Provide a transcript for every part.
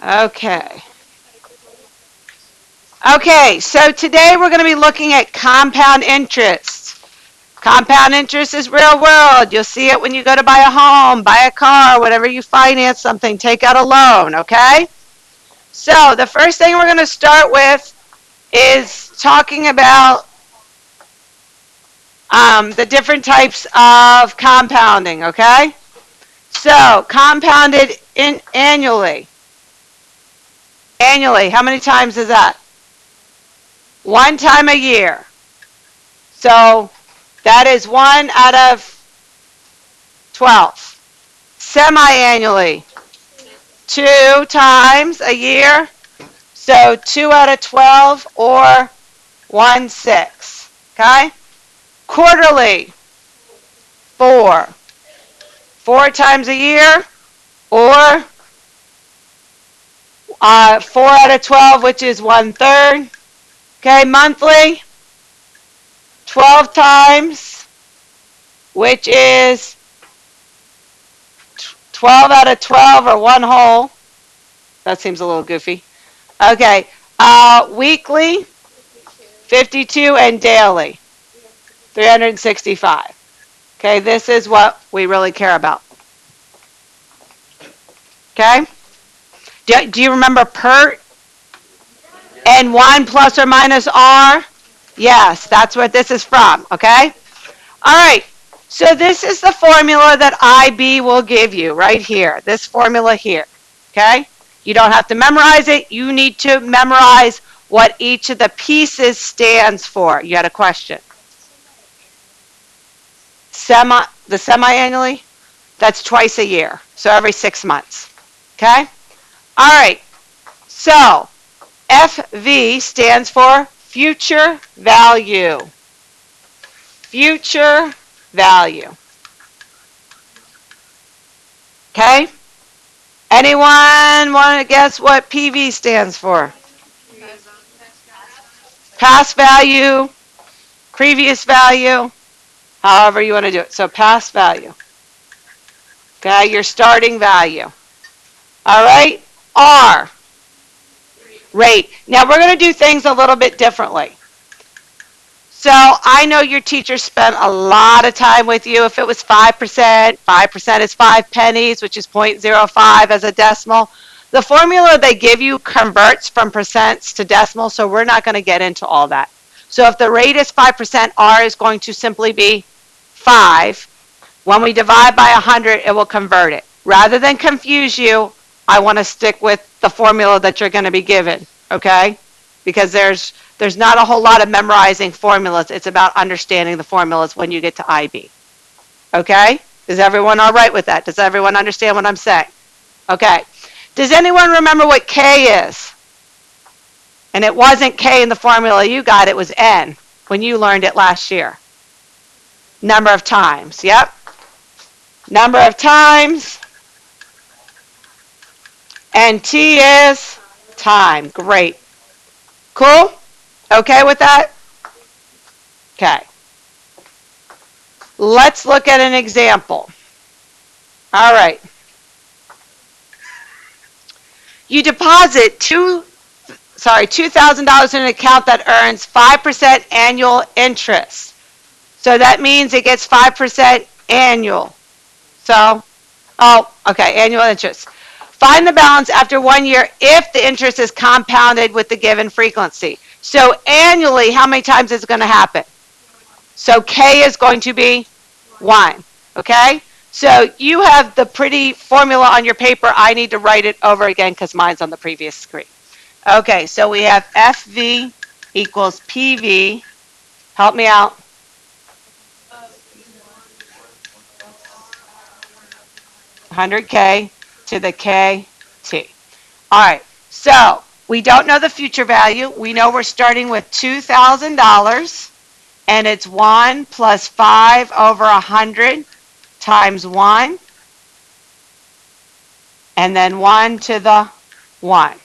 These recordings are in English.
Okay. Okay, so today we're going to be looking at compound interest. Compound interest is real world. You'll see it when you go to buy a home, buy a car, whatever you finance something, take out a loan, okay? So the first thing we're going to start with is talking about the different types of compounding, okay? So compounded annually. Annually, how many times is that? One time a year. So that is 1 out of 12. Semi-annually, 2 times a year. So 2 out of 12 or 1/6. Okay? Quarterly, 4. 4 times a year or 4 out of 12, which is 1/3. Okay, monthly, 12 times, which is 12 out of 12 or 1 whole. That seems a little goofy. Okay, weekly, 52, and daily, 365. Okay, this is what we really care about. Okay? Do you remember PERT and 1 plus or minus R? Yes, that's what this is from. Okay? All right. So this is the formula that IB will give you right here. This formula here. Okay? You don't have to memorize it. You need to memorize what each of the pieces stands for. You had a question. The semi-annually, that's twice a year. So every 6 months. Okay? All right. So FV stands for future value. Future value. Okay? Anyone want to guess what PV stands for? Past value, previous value, however you want to do it. So past value. Okay, your starting value. All right? R, rate. Now we're going to do things a little bit differently. So I know your teacher spent a lot of time with you. If it was 5%, 5% is 5 pennies, which is 0.05 as a decimal. The formula they give you converts from percents to decimals, so we're not going to get into all that. So if the rate is 5%, R is going to simply be 5. When we divide by 100, it will convert it. Rather than confuse you, I want to stick with the formula that you're going to be given, okay? Because there's not a whole lot of memorizing formulas. It's about understanding the formulas when you get to IB. Okay? Is everyone all right with that? Does everyone understand what I'm saying? Okay. Does anyone remember what K is? And it wasn't K in the formula you got, it was N when you learned it last year. Number of times. Yep. Number of times. And T is time. Great. Cool? Okay with that? Okay. Let's look at an example. All right. You deposit $2,000 in an account that earns 5% annual interest. So that means it gets 5% annual. So, okay, annual interest. Find the balance after 1 year if the interest is compounded with the given frequency. So annually, how many times is it going to happen? So K is going to be 1, okay? So you have the pretty formula on your paper. I need to write it over again because mine's on the previous screen. Okay, so we have FV equals PV. Help me out. 100K to the KT. All right, so we don't know the future value. We know we're starting with $2,000, and it's 1 plus 5 over 100 times 1, and then 1 to the 1.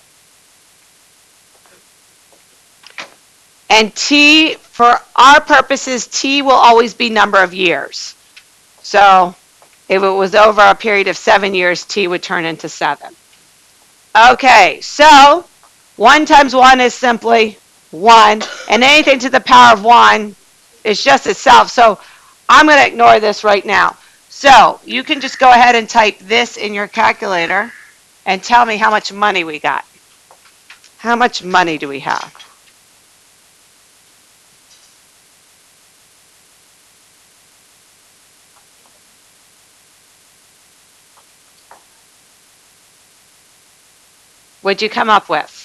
And T, for our purposes, T will always be number of years. So if it was over a period of 7 years, T would turn into 7. Okay, so 1 times 1 is simply 1, and anything to the power of 1 is just itself. So I'm going to ignore this right now. So you can just go ahead and type this in your calculator and tell me how much money we got. How much money do we have? What'd you come up with?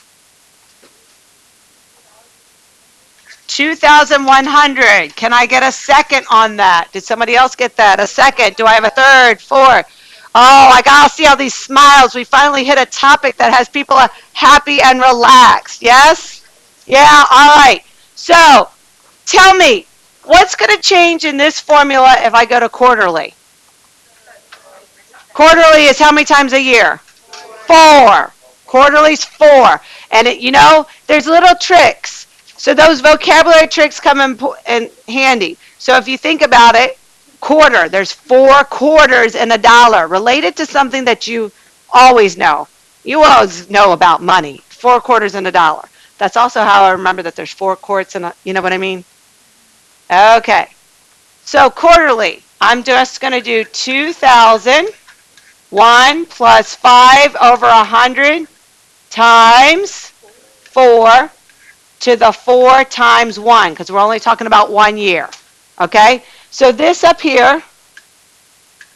2,100. Can I get a second on that? Did somebody else get that? A second. Do I have a third, fourth? Oh, I gotta see all these smiles. We finally hit a topic that has people happy and relaxed. Yes? Yeah, all right. So, tell me, what's going to change in this formula if I go to quarterly? Quarterly is how many times a year? 4. Quarterly's 4. And there's little tricks. So those vocabulary tricks come in handy. So if you think about it, quarter, there's 4 quarters in a dollar related to something that you always know. You always know about money. 4 quarters in a dollar. That's also how I remember that there's 4 quarts in a, you know what I mean? Okay. So quarterly, I'm just going to do 2,001 plus 5 over 100 times 4 to the 4 times 1, because we're only talking about 1 year. Okay? So this up here,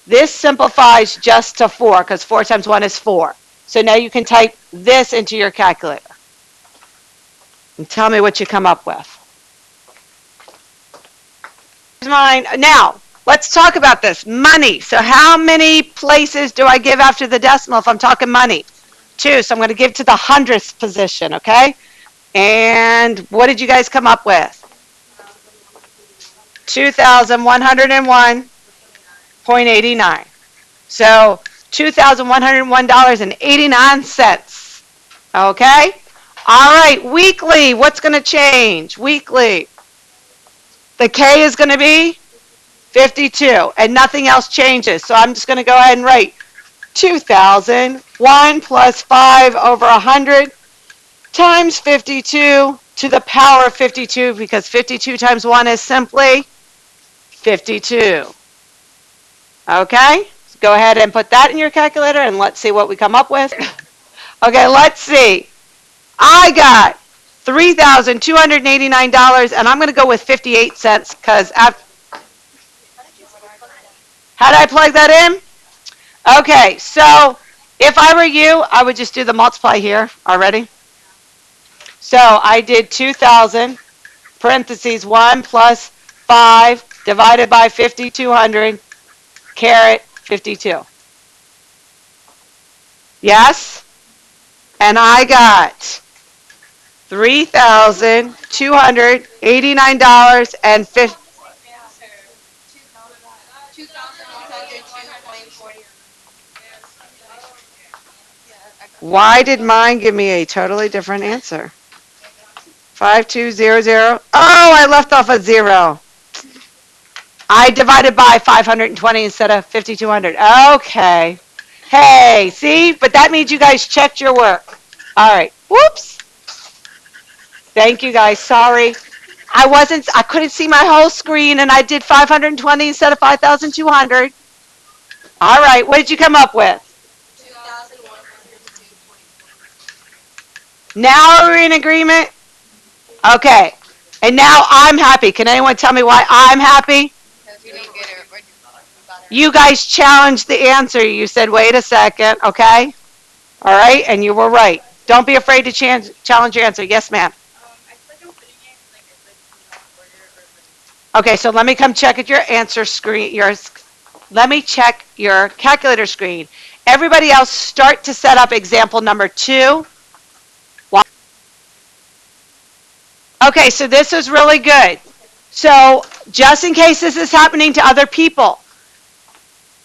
this simplifies just to 4, because 4 times 1 is 4. So now you can type this into your calculator. And tell me what you come up with. Mine. Now, let's talk about this. Money. So how many places do I give after the decimal if I'm talking money? 2. So I'm going to give to the hundredths position, okay? And what did you guys come up with? $2,101.89. So $2,101.89. Okay? All right, weekly. What's going to change? Weekly. The K is going to be 52, and nothing else changes. So I'm just going to go ahead and write 2,001 plus 5 over 100 times 52 to the power of 52, because 52 times 1 is simply 52. Okay? So go ahead and put that in your calculator, and let's see what we come up with. Okay, let's see. I got $3,289, and I'm going to go with 58 cents because how did I plug that in? Okay, so if I were you, I would just do the multiply here already. So I did 2,000 parentheses 1 plus 5 divided by 5,200 caret 52. Yes? And I got $3,289.50. Why did mine give me a totally different answer? 5200. Oh, I left off a 0. I divided by 520 instead of 5,200. Okay. Hey, see? But that means you guys checked your work. All right. Whoops. Thank you guys. Sorry. I couldn't see my whole screen, and I did 520 instead of 5,200. All right. What did you come up with? Now are we in agreement? Okay. And now I'm happy. Can anyone tell me why I'm happy? You guys challenged the answer. You said, wait a second, okay? All right, and you were right. Don't be afraid to challenge your answer. Yes, ma'am. Okay, so let me come check at your answer screen. Let me check your calculator screen. Everybody else, start to set up example number 2. Okay, so this is really good. So just in case this is happening to other people,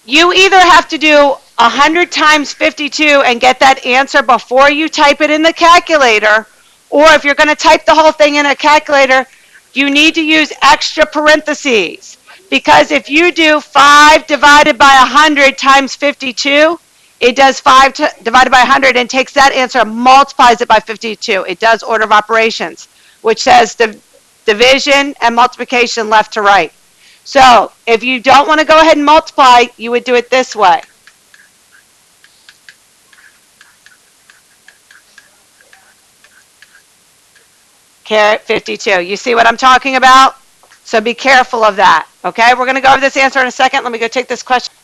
you either have to do 100 times 52 and get that answer before you type it in the calculator, or if you're going to type the whole thing in a calculator, you need to use extra parentheses. Because if you do 5 divided by 100 times 52, It does 5 divided by 100 and takes that answer and multiplies it by 52. It does order of operations, which says division and multiplication left to right. So if you don't want to go ahead and multiply, you would do it this way. Caret 52. You see what I'm talking about? So be careful of that. Okay, we're going to go over this answer in a second. Let me go take this question.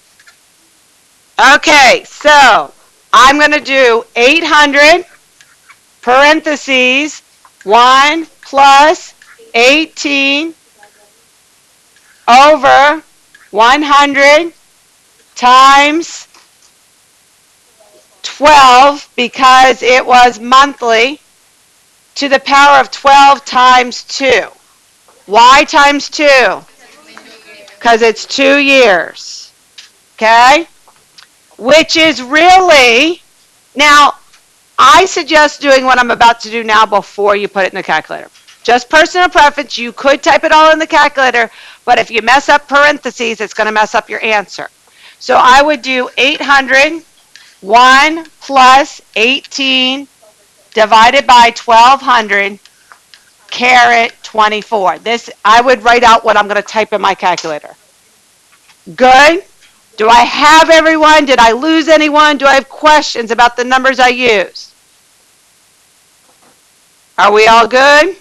Okay, so I'm going to do 800 parentheses 1 plus 18 over 100 times 12 because it was monthly to the power of 12 times 2. Why times 2? Because it's 2 years. Okay? Which is really, now, I suggest doing what I'm about to do now before you put it in the calculator. Just personal preference, you could type it all in the calculator, but if you mess up parentheses, it's going to mess up your answer. So I would do 800, 1 plus 18 divided by 1200, caret 24. This, I would write out what I'm going to type in my calculator. Good? Do I have everyone? Did I lose anyone? Do I have questions about the numbers I used? Are we all good?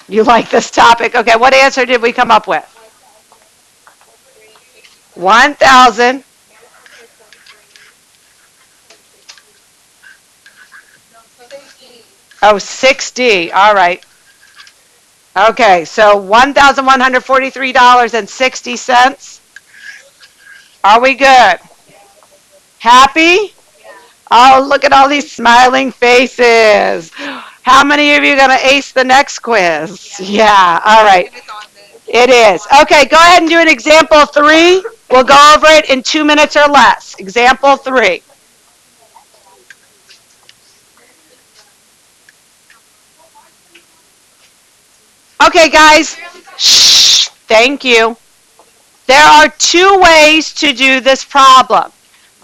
You like this topic? Okay, what answer did we come up with? 1,000. Oh, 6D. All right. Okay, so $1,143.60. Are we good? Happy? Oh, look at all these smiling faces. How many of you are going to ace the next quiz? Yeah, all right. It is. Okay, go ahead and do an example 3. We'll go over it in 2 minutes or less. Example 3. Okay, guys. Shh. Thank you. There are 2 ways to do this problem.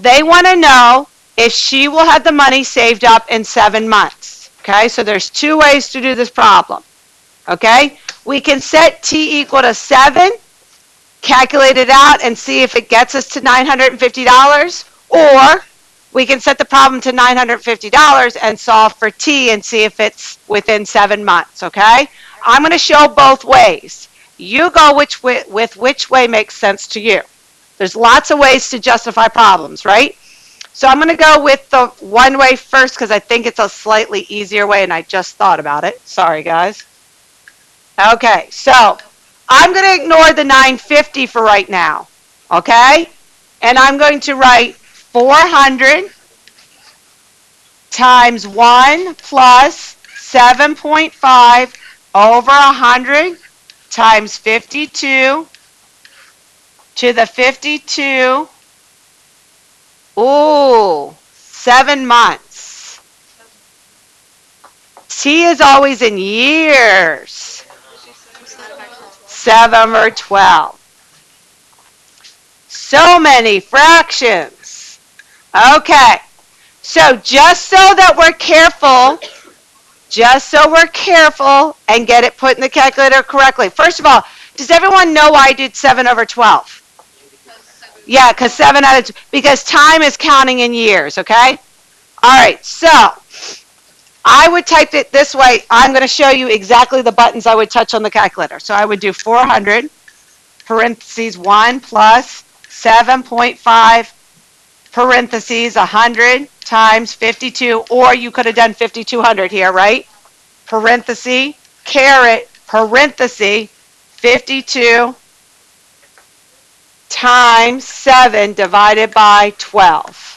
They want to know if she will have the money saved up in 7 months. Okay, so there's 2 ways to do this problem. Okay, we can set t equal to 7, calculate it out, and see if it gets us to $950, or we can set the problem to $950 and solve for t and see if it's within 7 months. Okay, I'm going to show both ways. You go with which way makes sense to you. There's lots of ways to justify problems, right? So I'm going to go with the one way first because I think it's a slightly easier way and I just thought about it. Sorry, guys. Okay, so I'm going to ignore the 950 for right now, okay? And I'm going to write 400 times 1 plus 7.5 over 100 times 52 to the 52. Ooh, 7 months. T is always in years. 7 or 12. So many fractions. Okay, so just so that we're careful, and get it put in the calculator correctly. First of all, does everyone know why I did 7 over 12? Yeah, because 7 out of, because time is counting in years, okay? All right, so I would type it this way. I'm going to show you exactly the buttons I would touch on the calculator. So I would do 400, parentheses 1 plus 7.5, parentheses 100 times 52, or you could have done 5,200 here, right? Parenthesis, caret, parenthesis, 52 times 7 divided by 12.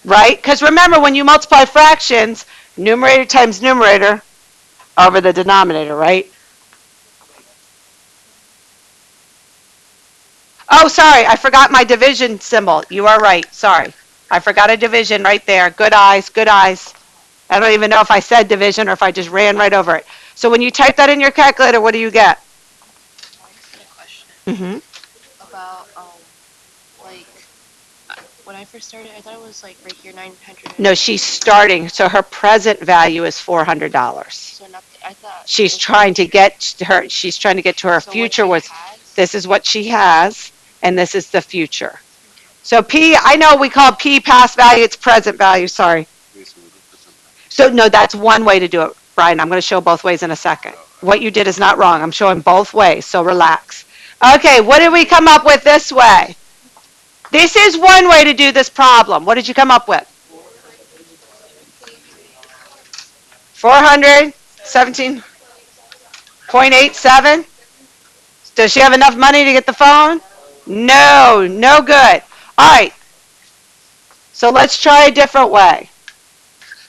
Right? Because remember, when you multiply fractions, numerator times numerator over the denominator, right? Oh, sorry, I forgot my division symbol. You are right, sorry. I forgot a division right there. Good eyes, good eyes. I don't even know if I said division or if I just ran right over it. So when you type that in your calculator, what do you get? Mm-hmm. about like when I first started, I thought it was like right here 900. No, she's starting. So her present value is $400. So not I thought She's it was trying to get to her. She's trying to get to her so what future. she Was has. this is what she has, and this is the future. Okay. So P, I know we call P past value. It's present value. Sorry. So no, that's one way to do it, Brian. I'm going to show both ways in a second. What you did is not wrong. I'm showing both ways. So relax. Okay, what did we come up with this way? This is one way to do this problem. What did you come up with? 417.87. Does she have enough money to get the phone? No, no good. All right, so let's try a different way.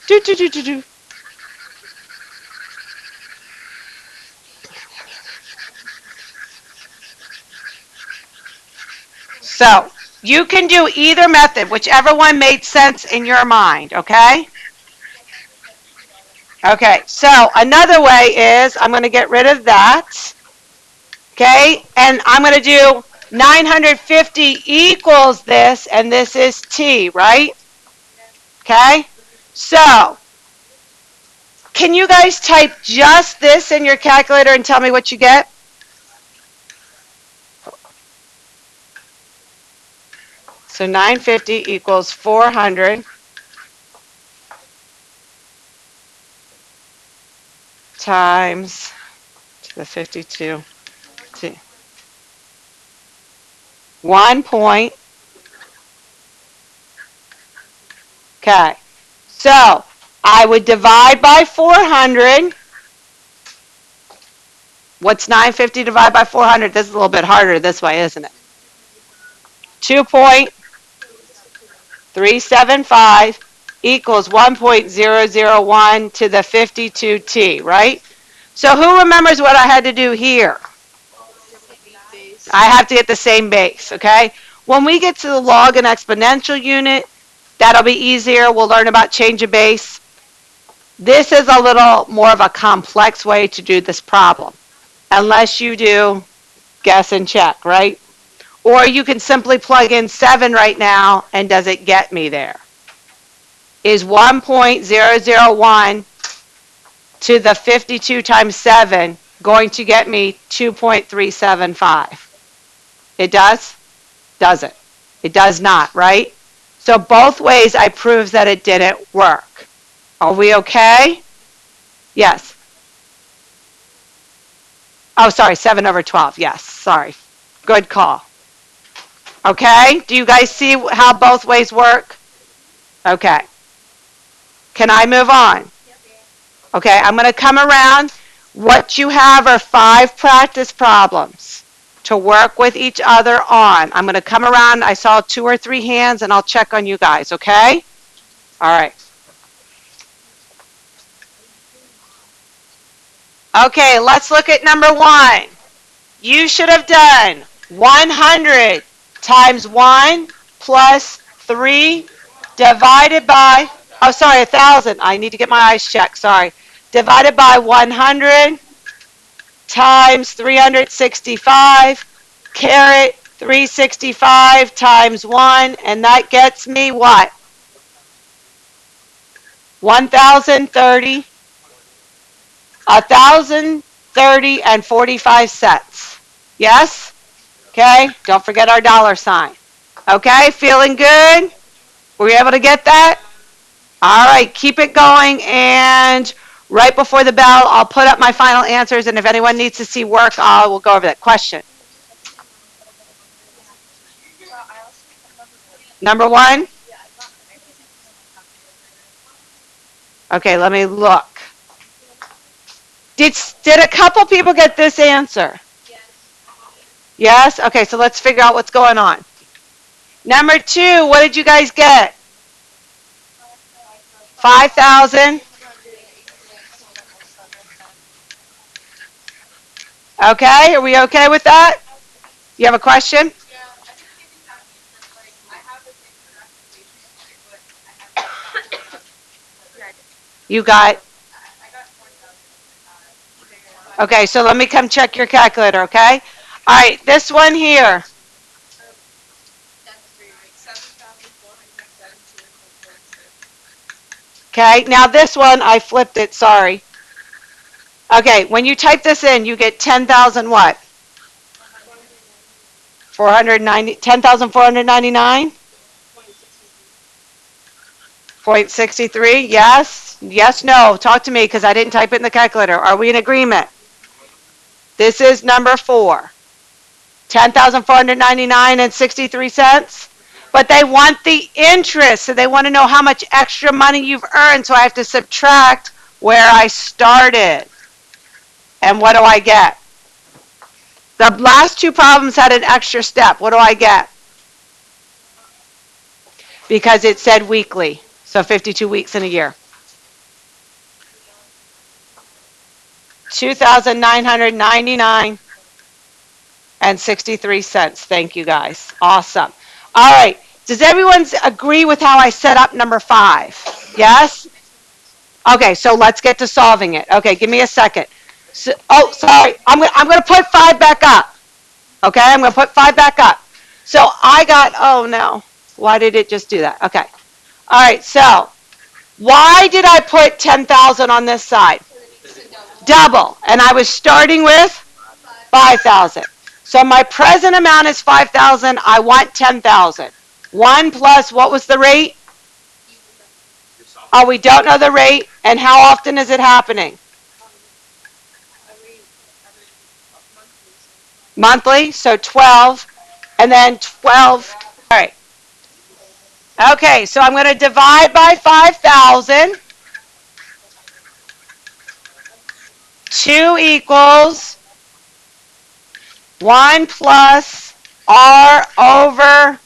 Do, do, do, do, do. So you can do either method, whichever one made sense in your mind, okay? Okay, so another way is I'm going to get rid of that, okay? And I'm going to do 950 equals this, and this is T, right? Okay? So, can you guys type just this in your calculator and tell me what you get? So 950 equals 400 times to the 52 T. 1 point. Okay. So I would divide by 400. What's 950 divided by 400? This is a little bit harder this way, isn't it? 2.375 equals 1.001 to the 52t, right? So who remembers what I had to do here? I have to get the same base, okay? When we get to the log and exponential unit, that'll be easier. We'll learn about change of base. This is a little more of a complex way to do this problem, unless you do guess and check, right? Or you can simply plug in 7 right now, and does it get me there? Is 1.001 to the 52 times 7 going to get me 2.375? It does? Does it? It does not, right? So both ways I proved that it didn't work. Are we okay? Yes. Oh, sorry, 7 over 12. Yes, sorry. Good call. Okay, do you guys see how both ways work? Okay. Can I move on? Okay, I'm going to come around. What you have are 5 practice problems to work with each other on. I'm going to come around. I saw 2 or 3 hands, and I'll check on you guys, okay? All right. Okay, let's look at number 1. You should have done 100 times 1 plus 3 divided by, oh, sorry, 1,000. I need to get my eyes checked, sorry. Divided by 100 times 365, caret 365 times 1, and that gets me what? 1,030, 1,030 and 45 cents. Yes? Okay, don't forget our dollar sign. Okay, feeling good? Were you able to get that? All right, keep it going, and right before the bell, I'll put up my final answers, and if anyone needs to see work, I will go over that. Question. Number 1? Okay, let me look. Did a couple people get this answer? Yes? Okay, so let's figure out what's going on. Number 2, what did you guys get? 5,000. Okay, are we okay with that? You have a question? You got. Okay, so let me come check your calculator, okay? All right, this one here. Okay, now this one, I flipped it, sorry. Okay, when you type this in, you get 10,000 what? 490, 10,499? 0.63, yes? Yes, no, talk to me because I didn't type it in the calculator. Are we in agreement? This is number 4. 10,499 and 63 cents. But they want the interest, so they want to know how much extra money you've earned, so I have to subtract where I started. And what do I get? The last two problems had an extra step. What do I get? Because it said weekly, so 52 weeks in a year. 2,999 and 63 cents. Thank you guys. Awesome. All right. Does everyone agree with how I set up number 5? Yes? Okay, so let's get to solving it. Okay, give me a second. So, oh, sorry. I'm going to put 5 back up. Okay, I'm going to put 5 back up. So I got, oh no. Why did it just do that? Okay. All right, so why did I put 10,000 on this side? Double. And I was starting with 5,000. So my present amount is 5,000. I want 10,000. 1 plus, what was the rate? Oh, we don't know the rate. And how often is it happening? Monthly. So 12. And then 12. All right. Okay, so I'm going to divide by 5,000. 2 equals 1 plus R over,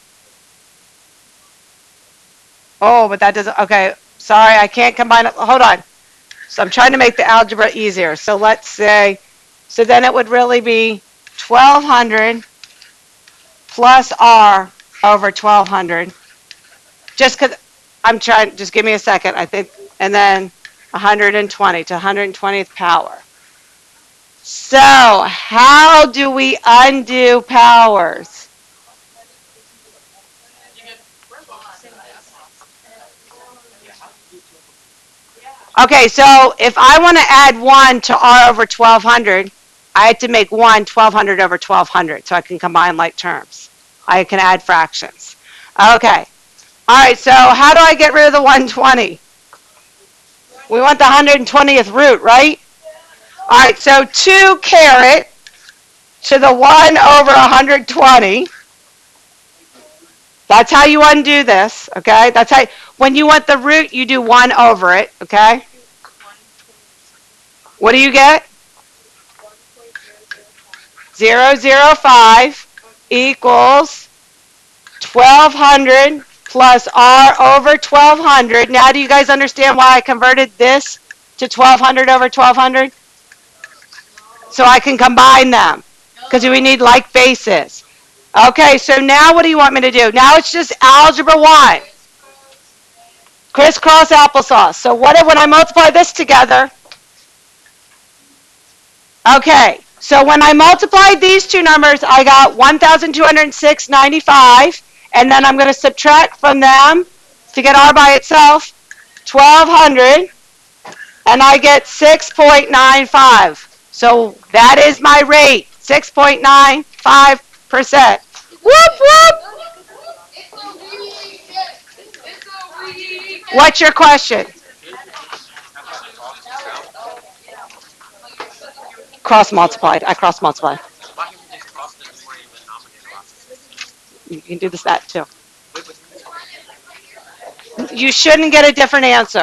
oh, but that doesn't, okay, sorry, I can't combine it, hold on. So I'm trying to make the algebra easier. So let's say, so then it would really be 1,200 plus R over 1,200. Just because I'm trying, just give me a second, I think, and then 120 to 120th power. So how do we undo powers? Okay, so if I want to add 1 to R over 1,200, I had to make 1,200 over 1,200 so I can combine like terms. I can add fractions. Okay. All right, so how do I get rid of the 120? We want the 120th root, right? All right, so 2 caret to the 1 over 120. That's how you undo this, okay? That's how, when you want the root, you do 1 over it, okay? What do you get? 0.005 equals 1,200 plus R over 1,200. Now do you guys understand why I converted this to 1,200 over 1,200? So I can combine them, because we need like bases. Okay, so now what do you want me to do? Now it's just algebra 1. Crisscross applesauce. So what if when I multiply this together? Okay, so when I multiplied these two numbers, I got 1,206.95, and then I'm going to subtract from them to get R by itself, 1,200, and I get 6.95. So that is my rate, 6.95%. Whoop, whoop. What's your question? Cross multiplied. I cross multiplied. You can do this that too. You shouldn't get a different answer.